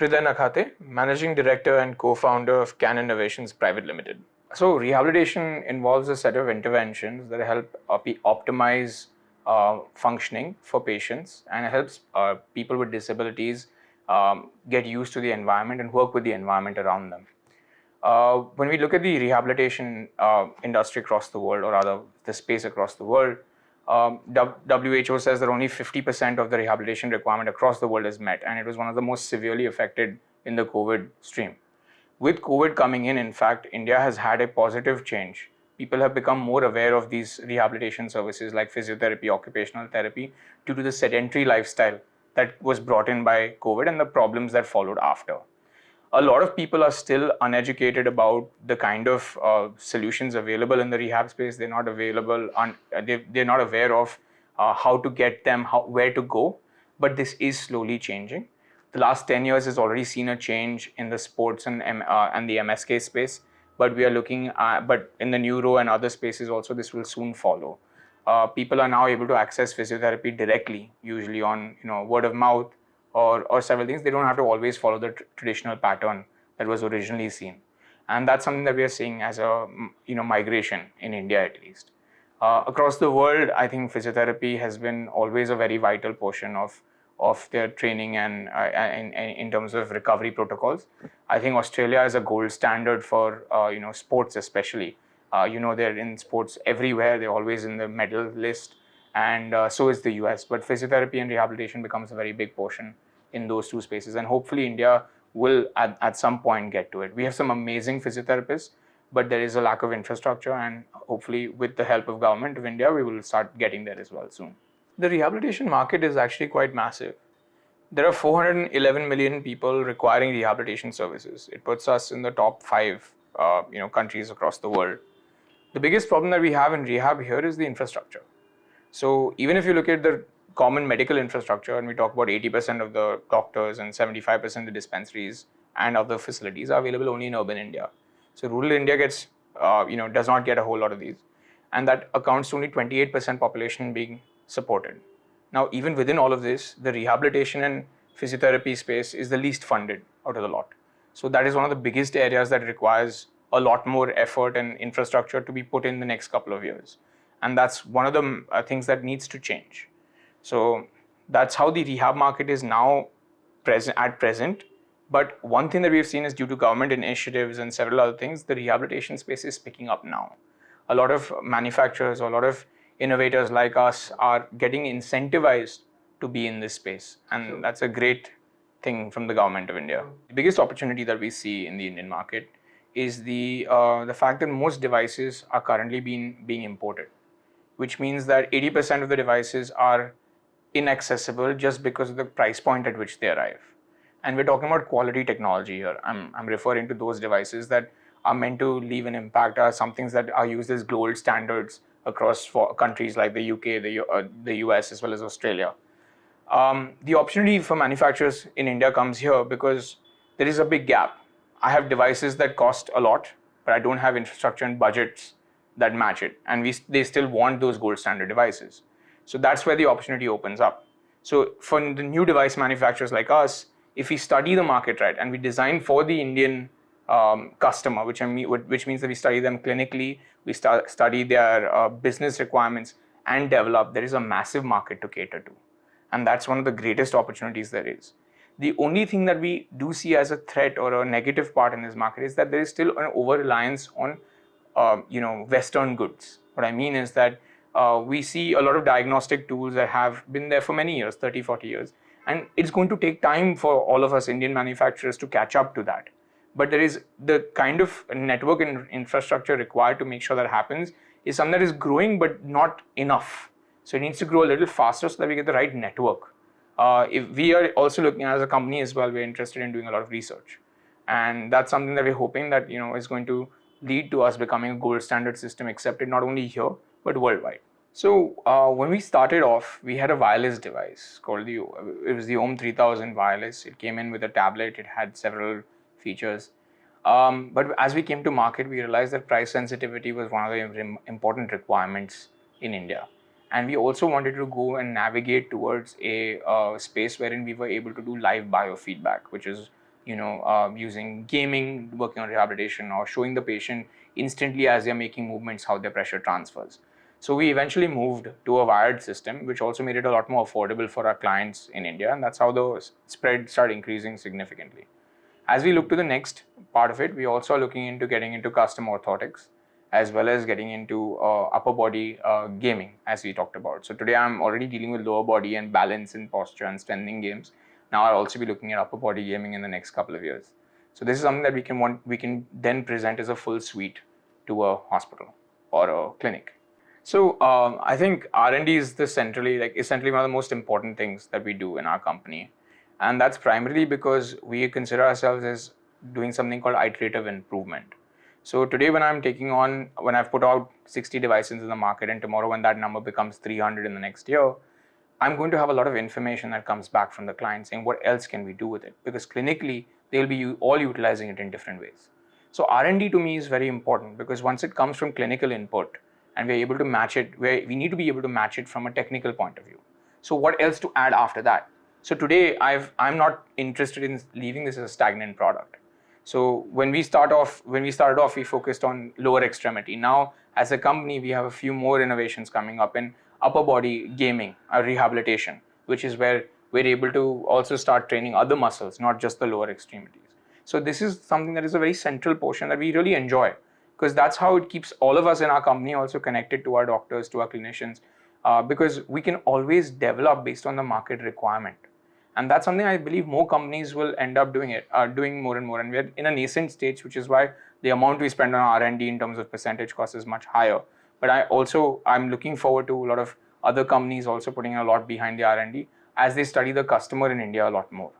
Hriday Nakhate, Managing Director and Co-founder of Can Innovations Private Limited. So rehabilitation involves a set of interventions that help optimize functioning for patients, and it helps people with disabilities get used to the environment and work with the environment around them. When we look at the rehabilitation industry across the world, or rather the space across the world, WHO says that only 50% of the rehabilitation requirement across the world is met, and it was one of the most severely affected in the COVID stream. With COVID coming in fact, India has had a positive change. People have become more aware of these rehabilitation services like physiotherapy, occupational therapy, due to the sedentary lifestyle that was brought in by COVID and the problems that followed after. A lot of people are still uneducated about the kind of solutions available in the rehab space. They're not they're not aware of how to get them, where to go. But this is slowly changing. The last 10 years has already seen a change in the sports and the MSK space. But we are looking but in the neuro and other spaces also, this will soon follow. People are now able to access physiotherapy directly, usually on word of mouth, or several things. They don't have to always follow the traditional pattern that was originally seen, and that's something that we are seeing as a migration in India at least. Across the world, I think physiotherapy has been always a very vital portion of their training and in terms of recovery protocols. I think Australia is a gold standard for sports, especially. They're in sports everywhere. They're always in the medal list. And so is the US. But physiotherapy and rehabilitation becomes a very big portion in those two spaces. And hopefully India will at some point get to it. We have some amazing physiotherapists, but there is a lack of infrastructure. And hopefully with the help of government of India, we will start getting there as well soon. The rehabilitation market is actually quite massive. There are 411 million people requiring rehabilitation services. It puts us in the top 5 countries across the world. The biggest problem that we have in rehab here is the infrastructure. So even if you look at the common medical infrastructure, and we talk about 80% of the doctors and 75% of the dispensaries and other facilities are available only in urban India. So rural India gets, does not get a whole lot of these. And that accounts to only 28% population being supported. Now, even within all of this, the rehabilitation and physiotherapy space is the least funded out of the lot. So that is one of the biggest areas that requires a lot more effort and infrastructure to be put in the next couple of years. And that's one of the things that needs to change. So that's how the rehab market is now at present. But one thing that we've seen is, due to government initiatives and several other things, the rehabilitation space is picking up now. A lot of manufacturers or a lot of innovators like us are getting incentivized to be in this space. And that's a great thing from the government of India. The biggest opportunity that we see in the Indian market is the fact that most devices are currently being imported, which means that 80% of the devices are inaccessible just because of the price point at which they arrive. And we're talking about quality technology here. I'm referring to those devices that are meant to leave an impact, are some things that are used as gold standards across countries like the UK, the US, as well as Australia. The opportunity for manufacturers in India comes here because there is a big gap. I have devices that cost a lot, but I don't have infrastructure and budgets that match it, and they still want those gold standard devices. So that's where the opportunity opens up. So for the new device manufacturers like us, if we study the market right and we design for the Indian customer, which means that we study them clinically, we study their business requirements and develop, there is a massive market to cater to. And that's one of the greatest opportunities there is. The only thing that we do see as a threat or a negative part in this market is that there is still an over-reliance on Western goods. What I mean is that we see a lot of diagnostic tools that have been there for many years, 30, 40 years. And it's going to take time for all of us Indian manufacturers to catch up to that. But there is the kind of network and infrastructure required to make sure that happens is something that is growing, but not enough. So it needs to grow a little faster so that we get the right network. If we are also looking as a company as well, we're interested in doing a lot of research. And that's something that we're hoping that is going to lead to us becoming a gold standard system accepted not only here, but worldwide. So when we started off, we had a wireless device called it was the Ohm 3000 wireless. It came in with a tablet. It had several features. But as we came to market, we realized that price sensitivity was one of the important requirements in India. And we also wanted to go and navigate towards a space wherein we were able to do live biofeedback, which is using gaming, working on rehabilitation, or showing the patient instantly as they're making movements how their pressure transfers. So we eventually moved to a wired system, which also made it a lot more affordable for our clients in India, and that's how the spread started increasing significantly. As we look to the next part of it, we also are looking into getting into custom orthotics, as well as getting into upper body gaming, as we talked about. So today I'm already dealing with lower body and balance and posture and strengthening games. Now I'll also be looking at upper body gaming in the next couple of years. So this is something that we can then present as a full suite to a hospital or a clinic. So I think R&D is essentially one of the most important things that we do in our company, and that's primarily because we consider ourselves as doing something called iterative improvement. So today, when I've put out 60 devices in the market, and tomorrow when that number becomes 300 in the next year, I'm going to have a lot of information that comes back from the client saying what else can we do with it, because clinically they'll be all utilizing it in different ways. So R&D to me is very important, because once it comes from clinical input and we're able to match it, we need to be able to match it from a technical point of view. So what else to add after that? So today I'm not interested in leaving this as a stagnant product. So when we started off, we focused on lower extremity. Now, as a company, we have a few more innovations coming up in upper body gaming, rehabilitation, which is where we're able to also start training other muscles, not just the lower extremities. So this is something that is a very central portion that we really enjoy, because that's how it keeps all of us in our company also connected to our doctors, to our clinicians, because we can always develop based on the market requirement. And that's something I believe more companies will end up doing more and more. And we're in a nascent stage, which is why the amount we spend on R&D in terms of percentage cost is much higher. But I'm looking forward to a lot of other companies also putting a lot behind the R&D as they study the customer in India a lot more.